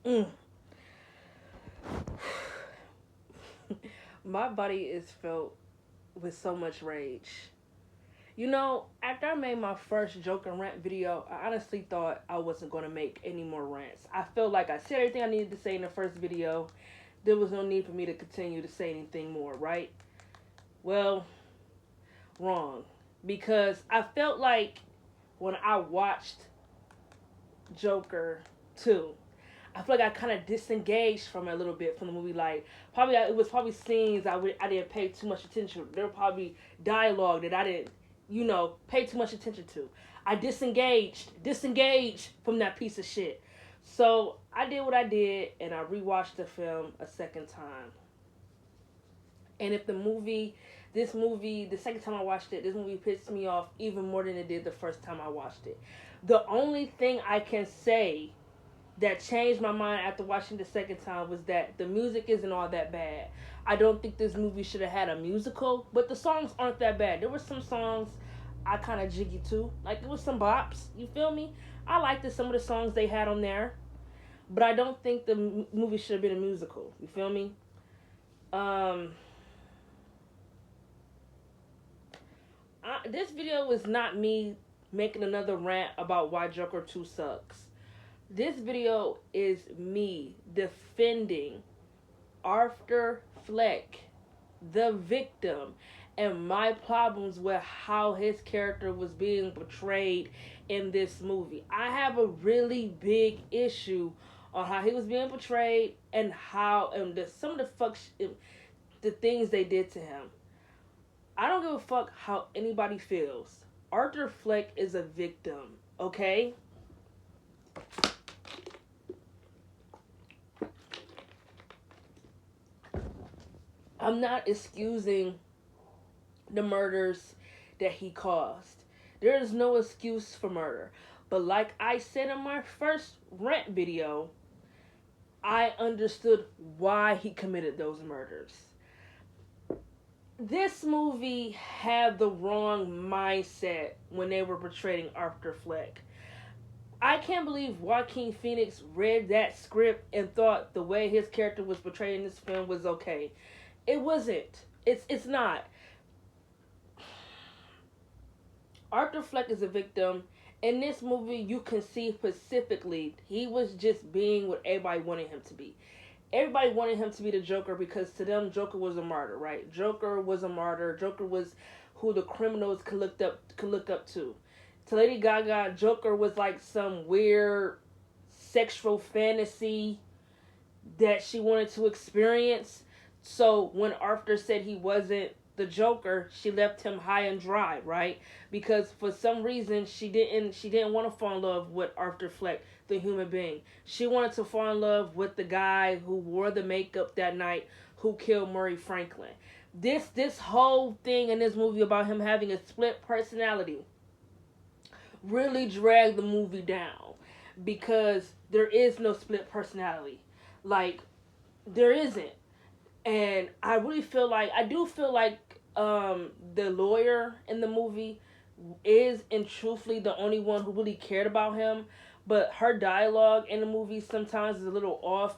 Mm. My body is filled with so much rage. You know, after I made my first joke and rant video, I honestly thought I wasn't going to make any more rants. I felt like I said everything I needed to say in the first video. There was no need for me to continue to say anything more, right? Well, wrong. Because I felt like when I watched Joker 2, I feel like I kind of disengaged from it a little bit from the movie. Like, probably it was probably scenes I didn't pay too much attention. There were probably dialogue that I didn't, pay too much attention to. I disengaged from that piece of shit. So I did what I did, and I rewatched the film a second time. And if this movie, the second time I watched it, this movie pissed me off even more than it did the first time I watched it. The only thing I can say that changed my mind after watching the second time was that the music isn't all that bad. I don't think this movie should have had a musical, but the songs aren't that bad. There were some songs I kind of jiggy to, like there was some bops. You feel me? I liked some of the songs they had on there, but I don't think the movie should have been a musical. You feel me? Um, this video was not me making another rant about why Joker 2 sucks. This video is me defending Arthur Fleck, the victim, and my problems with how his character was being portrayed in this movie. I have a really big issue on how he was being portrayed and some of the things they did to him. I don't give a fuck how anybody feels. Arthur Fleck is a victim, okay? I'm not excusing the murders that he caused. There is no excuse for murder. But like I said in my first rant video, I understood why he committed those murders. This movie had the wrong mindset when they were portraying Arthur Fleck. I can't believe Joaquin Phoenix read that script and thought the way his character was portrayed in this film was okay. It wasn't. It's not. Arthur Fleck is a victim. In this movie, you can see specifically he was just being what everybody wanted him to be. Everybody wanted him to be the Joker because to them, Joker was a martyr, right? Joker was a martyr. Joker was who the criminals could look up to. To Lady Gaga, Joker was like some weird sexual fantasy that she wanted to experience. So when Arthur said he wasn't the Joker, she left him high and dry, right? Because for some reason she didn't want to fall in love with Arthur Fleck, the human being. She wanted to fall in love with the guy who wore the makeup that night, who killed Murray Franklin. This whole thing in this movie about him having a split personality really dragged the movie down because there is no split personality. Like, there isn't. And I do feel like the lawyer in the movie is and truthfully the only one who really cared about him, but her dialogue in the movie sometimes is a little off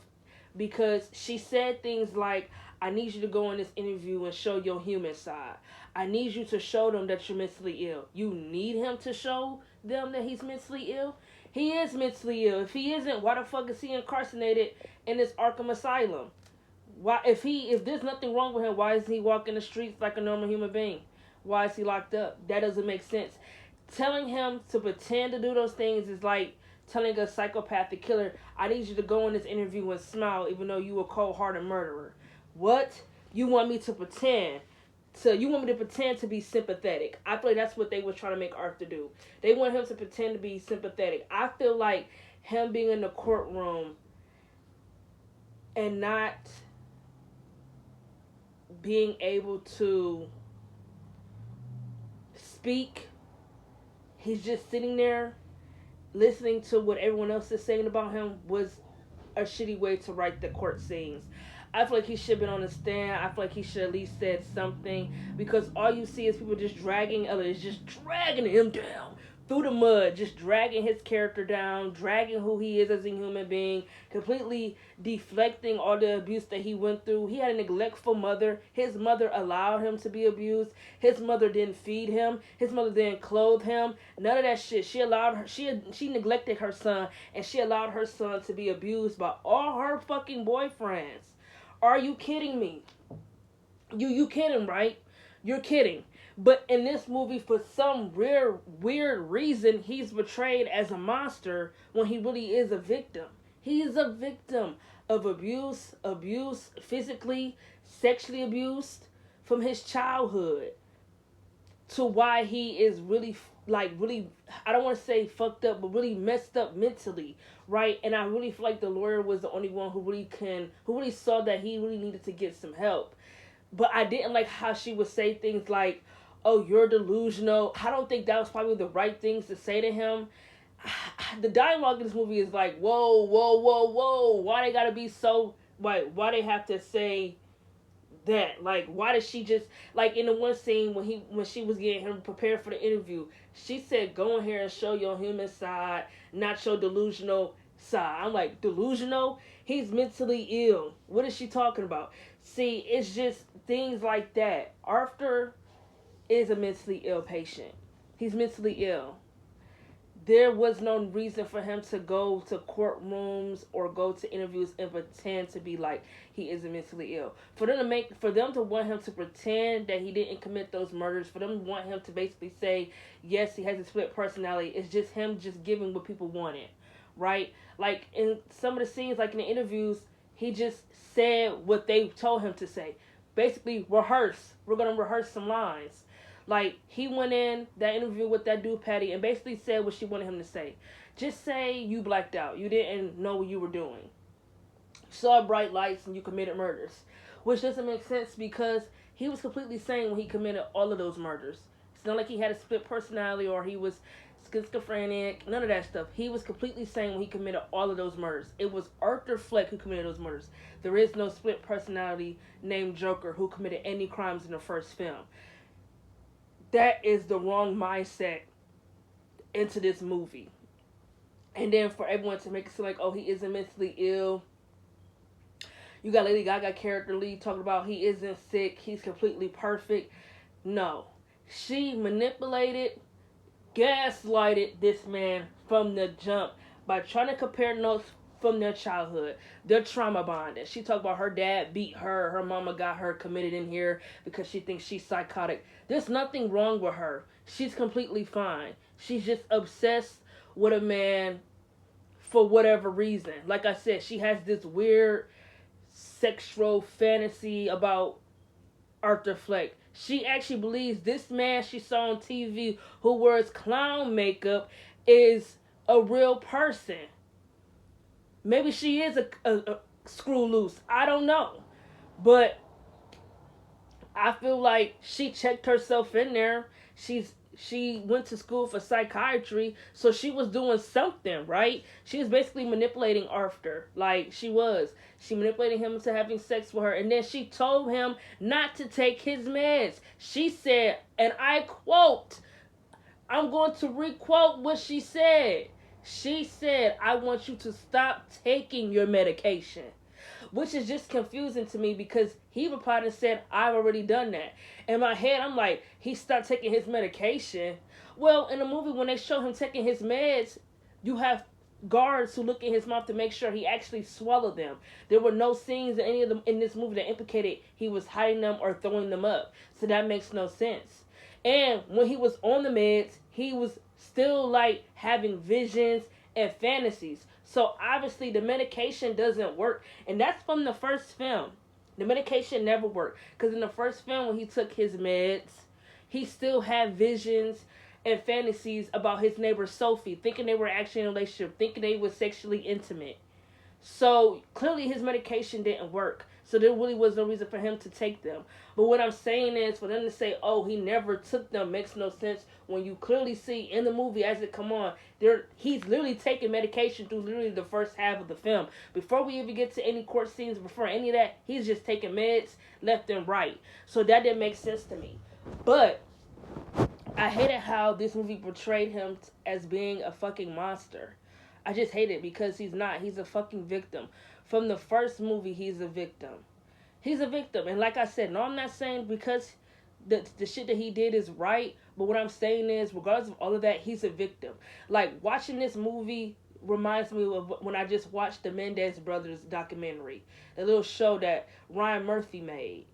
because she said things like, I need you to go in this interview and show your human side. I need you to show them that you're mentally ill. You need him to show them that he's mentally ill? He is mentally ill. If he isn't, why the fuck is he incarcerated in this Arkham Asylum? Why, if there's nothing wrong with him, why is he walking the streets like a normal human being? Why is he locked up? That doesn't make sense. Telling him to pretend to do those things is like telling a psychopathic killer, I need you to go in this interview and smile even though you a cold-hearted murderer. What? You want me to pretend? You want me to pretend to be sympathetic? I feel like that's what they were trying to make Arthur do. They want him to pretend to be sympathetic. I feel like him being in the courtroom and not being able to speak, he's just sitting there listening to what everyone else is saying about him, was a shitty way to write the court scenes. I feel like he should have been on the stand. I feel like he should at least said something, because all you see is people just dragging him down. through the mud, just dragging his character down, dragging who he is as a human being, completely deflecting all the abuse that he went through. He had a neglectful mother. His mother allowed him to be abused. His mother didn't feed him. His mother didn't clothe him. None of that shit. She allowed her. She neglected her son, and she allowed her son to be abused by all her fucking boyfriends. Are you kidding me? You kidding, right? You're kidding. But in this movie, for some weird reason, he's portrayed as a monster when he really is a victim. He's a victim of abuse, physically, sexually abused from his childhood to why he is really, I don't want to say fucked up, but really messed up mentally, right? And I really feel like the lawyer was the only one who really saw that he really needed to get some help. But I didn't like how she would say things like, oh, you're delusional. I don't think that was probably the right things to say to him. The dialogue in this movie is like, whoa, whoa, whoa, whoa. Why they gotta be so, why they have to say that? Like, why did she just, like in the one scene when she was getting him prepared for the interview, she said, go in here and show your human side, not your delusional side. I'm like, delusional? He's mentally ill. What is she talking about? See, it's just things like that. Arthur is a mentally ill patient. He's mentally ill. There was no reason for him to go to courtrooms or go to interviews and pretend to be like he isn't mentally ill. For them to want him to pretend that he didn't commit those murders, for them to want him to basically say, yes, he has a split personality, it's just him just giving what people wanted, right? Like in some of the scenes, like in the interviews, he just said what they told him to say. Basically, rehearse. We're going to rehearse some lines. Like, he went in that interview with that dude, Patty, and basically said what she wanted him to say. Just say you blacked out. You didn't know what you were doing. You saw bright lights and you committed murders. Which doesn't make sense because he was completely sane when he committed all of those murders. It's not like he had a split personality or he was schizophrenic. None of that stuff. He was completely sane when he committed all of those murders. It was Arthur Fleck who committed those murders. There is no split personality named Joker who committed any crimes in the first film. That is the wrong mindset into this movie. And then for everyone to make it seem like, oh, he isn't mentally ill. You got Lady Gaga character lead talking about he isn't sick. He's completely perfect. No. She manipulated, gaslighted this man from the jump by trying to compare notes from their childhood, their trauma bonding. She talked about her dad beat her, her mama got her committed in here because she thinks she's psychotic. There's nothing wrong with her. She's completely fine. She's just obsessed with a man for whatever reason. Like I said, she has this weird sexual fantasy about Arthur Fleck. She actually believes this man she saw on TV who wears clown makeup is a real person. Maybe she is a screw loose. I don't know. But I feel like she checked herself in there. She went to school for psychiatry, so she was doing something, right? She was basically manipulating Arthur. Like, she was. She manipulated him into having sex with her. And then she told him not to take his meds. She said, and I quote, I'm going to requote what she said. She said, I want you to stop taking your medication. Which is just confusing to me because he replied and said, I've already done that. In my head, I'm like, he stopped taking his medication. Well, in the movie, when they show him taking his meds, you have guards who look in his mouth to make sure he actually swallowed them. There were no scenes in any of them in this movie that implicated he was hiding them or throwing them up. So that makes no sense. And when he was on the meds, he was still like having visions and fantasies. So obviously the medication doesn't work. And that's from the first film. The medication never worked. Because in the first film when he took his meds, he still had visions and fantasies about his neighbor Sophie, thinking they were actually in a relationship, thinking they were sexually intimate. So clearly his medication didn't work. So there really was no reason for him to take them. But what I'm saying is for them to say, oh, he never took them makes no sense when you clearly see in the movie as it come on, he's literally taking medication through literally the first half of the film. Before we even get to any court scenes, before any of that, he's just taking meds left and right. So that didn't make sense to me. But I hated how this movie portrayed him as being a fucking monster. I just hate it because he's not. He's a fucking victim. From the first movie, he's a victim. He's a victim. And like I said, no, I'm not saying because the shit that he did is right, but what I'm saying is, regardless of all of that, he's a victim. Like, watching this movie reminds me of when I just watched the Mendez Brothers documentary, the little show that Ryan Murphy made.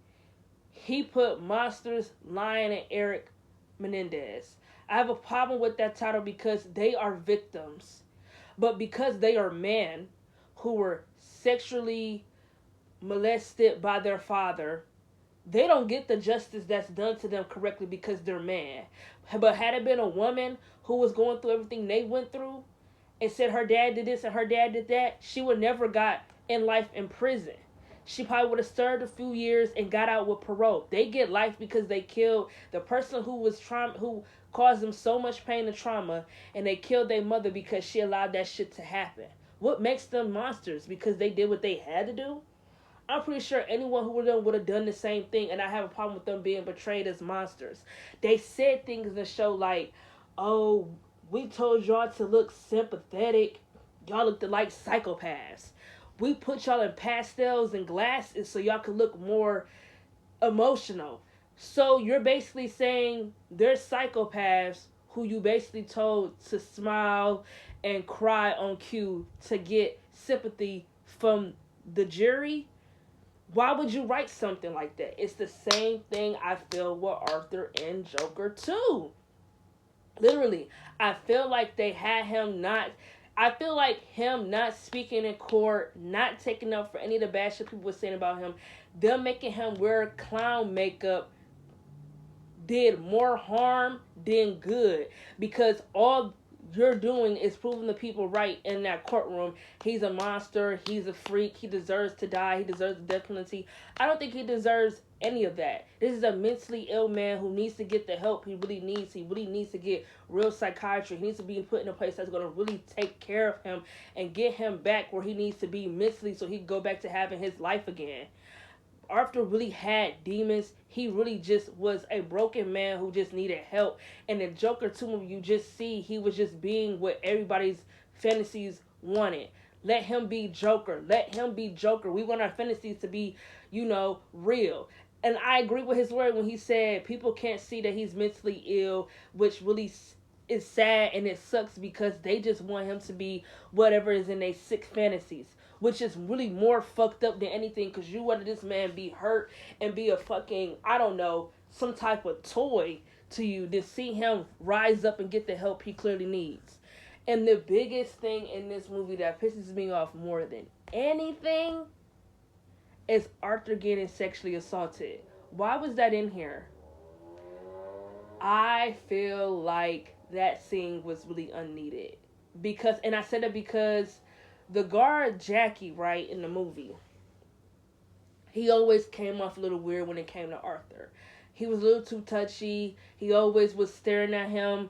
He put Monsters, Lion, and Eric Menendez. I have a problem with that title because they are victims. But because they are men who were sexually molested by their father, they don't get the justice that's done to them correctly because they're men. But had it been a woman who was going through everything they went through and said her dad did this and her dad did that, she would never got in life in prison. She probably would have served a few years and got out with parole. They get life because they killed the person who caused them so much pain and trauma, and they killed their mother because she allowed that shit to happen. What makes them monsters? Because they did what they had to do? I'm pretty sure anyone who would have done the same thing, and I have a problem with them being portrayed as monsters. They said things in the show like, oh, we told y'all to look sympathetic. Y'all looked like psychopaths. We put y'all in pastels and glasses so y'all could look more emotional. So you're basically saying they're psychopaths who you basically told to smile and cry on cue to get sympathy from the jury? Why would you write something like that? It's the same thing I feel with Arthur and Joker too. Literally, I feel like they had him not... I feel like him not speaking in court, not taking up for any of the bad shit people were saying about him, them making him wear clown makeup did more harm than good. Because all you're doing is proving the people right in that courtroom. He's a monster. He's a freak. He deserves to die. He deserves the death penalty. I don't think he deserves any of that. This is a mentally ill man who needs to get the help he really needs. He really needs to get real psychiatry. He needs to be put in a place that's going to really take care of him and get him back where he needs to be mentally so he can go back to having his life again. Arthur really had demons. He really just was a broken man who just needed help. And the Joker 2 movie, you just see he was just being what everybody's fantasies wanted. Let him be Joker. Let him be Joker. We want our fantasies to be, real. And I agree with his word when he said people can't see that he's mentally ill, which really is sad and it sucks because they just want him to be whatever is in their sick fantasies. Which is really more fucked up than anything because you wanted this man be hurt and be a fucking, I don't know, some type of toy to you to see him rise up and get the help he clearly needs. And the biggest thing in this movie that pisses me off more than anything is Arthur getting sexually assaulted. Why was that in here? I feel like that scene was really unneeded. And I said that because the guard Jackie, right, in the movie, he always came off a little weird when it came to Arthur. He was a little too touchy. He always was staring at him.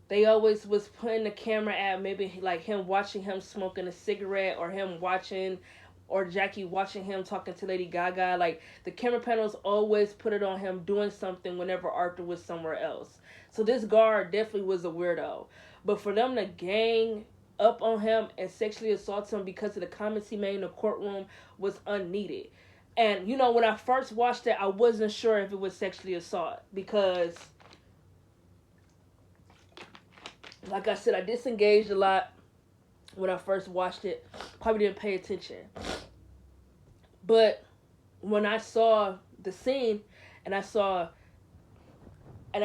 They always was putting the camera at maybe like him watching him smoking a cigarette or Jackie watching him talking to Lady Gaga. Like, the camera panels always put it on him doing something whenever Arthur was somewhere else. So this guard definitely was a weirdo. But for them to gang up on him and sexually assault him because of the comments he made in the courtroom was unneeded. And, when I first watched it, I wasn't sure if it was sexually assault because, like I said, I disengaged a lot when I first watched it. Probably didn't pay attention. But when I saw the scene and I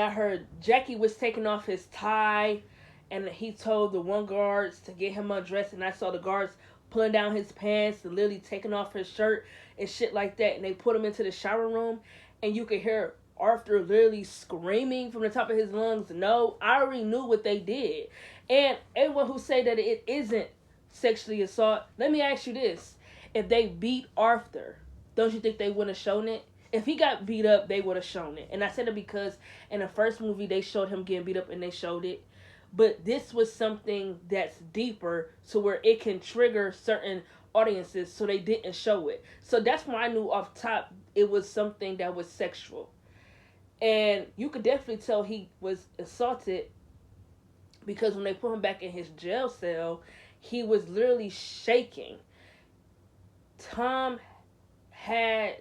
heard Jackie was taking off his tie and he told the one guards to get him undressed, and I saw the guards pulling down his pants and literally taking off his shirt and shit like that, and they put him into the shower room and you could hear Arthur literally screaming from the top of his lungs, no, I already knew what they did. And everyone who say that it isn't sexually assault, let me ask you this. If they beat Arthur, don't you think they wouldn't have shown it? If he got beat up, they would have shown it. And I said it because in the first movie, they showed him getting beat up and they showed it. But this was something that's deeper to where it can trigger certain audiences, so they didn't show it. So that's why I knew off top it was something that was sexual. And you could definitely tell he was assaulted because when they put him back in his jail cell, he was literally shaking. Tom had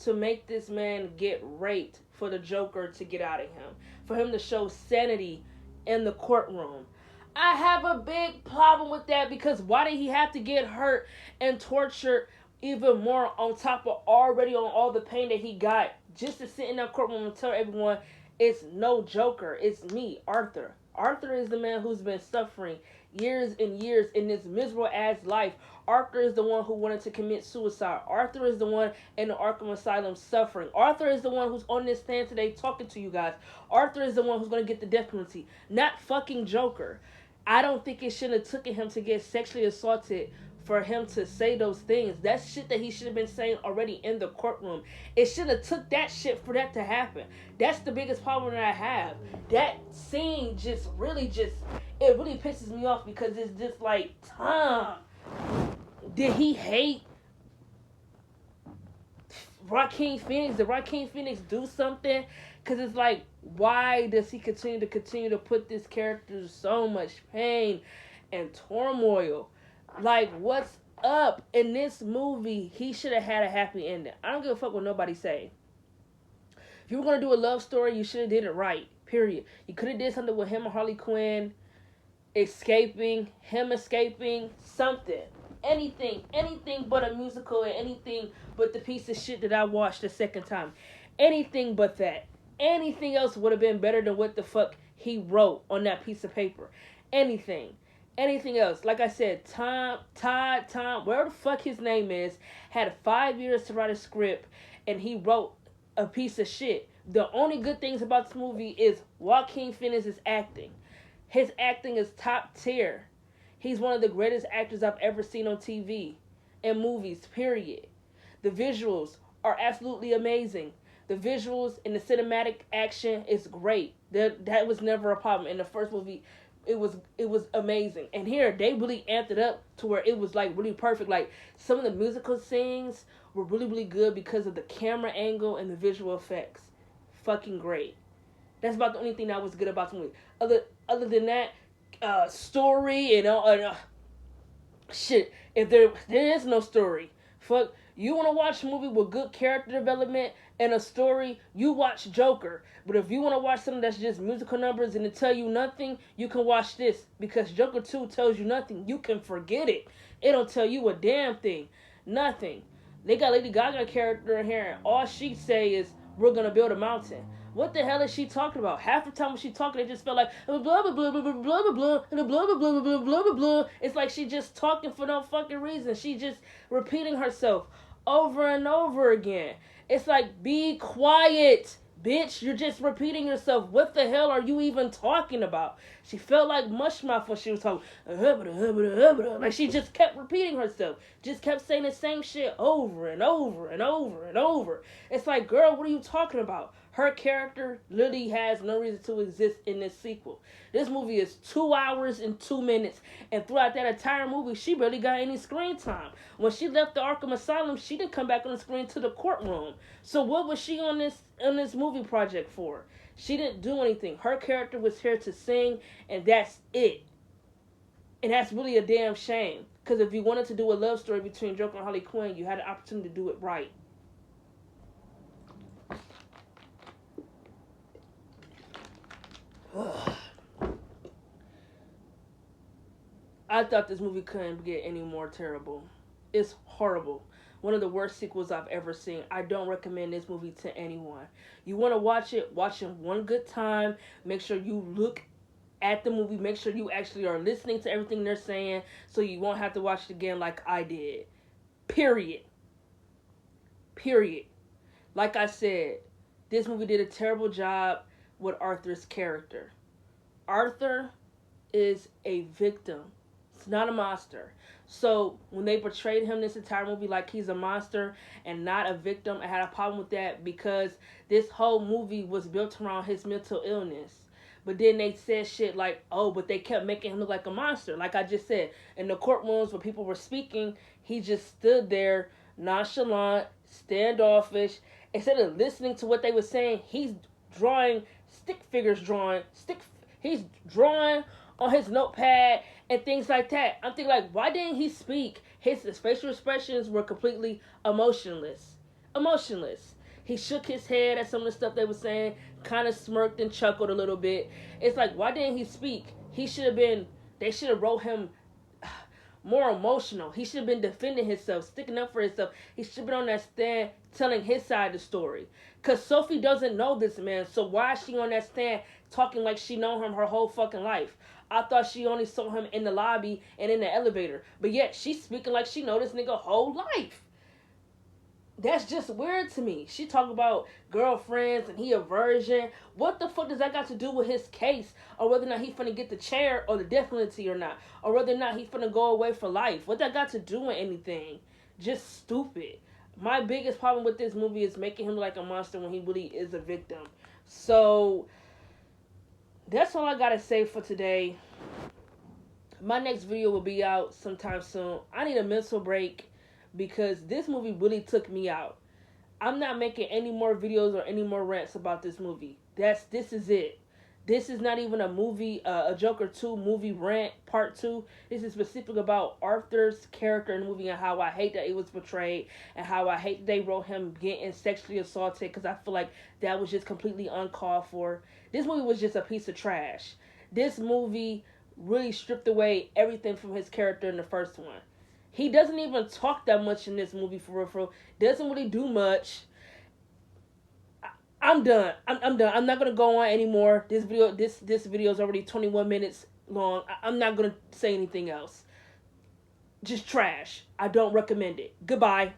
to make this man get raped for the Joker to get out of him, for him to show sanity in the courtroom. I have a big problem with that because why did he have to get hurt and tortured even more on top of already on all the pain that he got just to sit in that courtroom and tell everyone it's no Joker, it's me, Arthur. Arthur is the man who's been suffering years and years in this miserable ass life. Arthur is the one who wanted to commit suicide. Arthur is the one in the Arkham Asylum suffering. Arthur is the one who's on this stand today talking to you guys. Arthur is the one who's going to get the death penalty, not fucking Joker. I don't think it should have taken him to get sexually assaulted for him to say those things. That's shit that he should have been saying already in the courtroom. It should have took that shit for that to happen. That's the biggest problem that I have. That scene just it really pisses me off because it's just like, Tom, did he hate Joaquin Phoenix? Did Joaquin Phoenix do something? Because it's like, why does he continue to put this character through so much pain and turmoil? Like, what's up? In this movie, he should have had a happy ending. I don't give a fuck what nobody say. If you were going to do a love story, you should have did it right. Period. You could have did something with him and Harley Quinn escaping, something. Anything but a musical and anything but the piece of shit that I watched the second time. Anything but that. Anything else would have been better than what the fuck he wrote on that piece of paper. Anything else. Like I said, Tom, whatever the fuck his name is, had 5 years to write a script and he wrote a piece of shit. The only good things about this movie is Joaquin Phoenix's acting. His acting is top tier. He's one of the greatest actors I've ever seen on TV and movies, period. The visuals are absolutely amazing. The visuals and the cinematic action is great. That was never a problem. In the first movie, it was amazing. And here, they really amped it up to where it was like really perfect. Like, some of the musical scenes were really, really good because of the camera angle and the visual effects. Fucking great. That's about the only thing that was good about the movie. Other than that, story and shit. If there is no story, fuck. You want to watch a movie with good character development and a story, you watch Joker. But if you want to watch something that's just musical numbers and it tell you nothing, you can watch this. Because Joker 2 tells you nothing. You can forget it. It don't tell you a damn thing. Nothing. They got Lady Gaga character in here and all she say is, we're going to build a mountain. What the hell is she talking about? Half the time when she talking, it just felt like blah blah blah blah blah blah blah blah and blah blah blah blah blah blah blah. It's like she just talking for no fucking reason. She just repeating herself over and over again. It's like, be quiet, bitch. You're just repeating yourself. What the hell are you even talking about? She felt like Mushmouth when she was talking. Like she just kept repeating herself. Just kept saying the same shit over and over and over and over. It's like, girl, what are you talking about? Her character literally has no reason to exist in this sequel. This movie is 2 hours and 2 minutes. And throughout that entire movie, she barely got any screen time. When she left the Arkham Asylum, she didn't come back on the screen to the courtroom. So what was she on this movie project for? She didn't do anything. Her character was here to sing, and that's it. And that's really a damn shame. Because if you wanted to do a love story between Joker and Harley Quinn, you had the opportunity to do it right. I thought this movie couldn't get any more terrible. It's horrible. One of the worst sequels I've ever seen. I don't recommend this movie to anyone. You want to watch it one good time. Make sure you look at the movie. Make sure you actually are listening to everything they're saying so you won't have to watch it again like I did. Period. Like I said, this movie did a terrible job with Arthur's character. Arthur is a victim. It's not a monster. So when they portrayed him this entire movie like he's a monster and not a victim, I had a problem with that because this whole movie was built around his mental illness. But then they said shit like, oh, but they kept making him look like a monster. Like I just said, in the courtrooms where people were speaking, he just stood there nonchalant, standoffish. Instead of listening to what they were saying, he's drawing stick figures, he's drawing on his notepad and things like that. I'm thinking like, why didn't he speak? His facial expressions were completely emotionless. Emotionless. He shook his head at some of the stuff they were saying, kind of smirked and chuckled a little bit. It's like, why didn't he speak? He should have been, they should have wrote him more emotional. He should have been defending himself, sticking up for himself. He should have been on that stand telling his side of the story. Because Sophie doesn't know this man, so why is she on that stand talking like she known him her whole fucking life? I thought she only saw him in the lobby and in the elevator. But yet, she's speaking like she know this nigga whole life. That's just weird to me. She talk about girlfriends and he a virgin. What the fuck does that got to do with his case? Or whether or not he finna get the chair or the death penalty or not. Or whether or not he finna go away for life. What that got to do with anything? Just stupid. My biggest problem with this movie is making him like a monster when he really is a victim. So, that's all I gotta say for today. My next video will be out sometime soon. I need a mental break because this movie really took me out. I'm not making any more videos or any more rants about this movie. This is it. This is not even a movie, a Joker 2 movie rant part 2. This is specific about Arthur's character in the movie and how I hate that it was portrayed and how I hate they wrote him getting sexually assaulted because I feel like that was just completely uncalled for. This movie was just a piece of trash. This movie really stripped away everything from his character in the first one. He doesn't even talk that much in this movie for real. Doesn't really do much. I'm done. I'm done. I'm not gonna go on anymore. This video is already 21 minutes long. I'm not gonna say anything else. Just trash. I don't recommend it. Goodbye.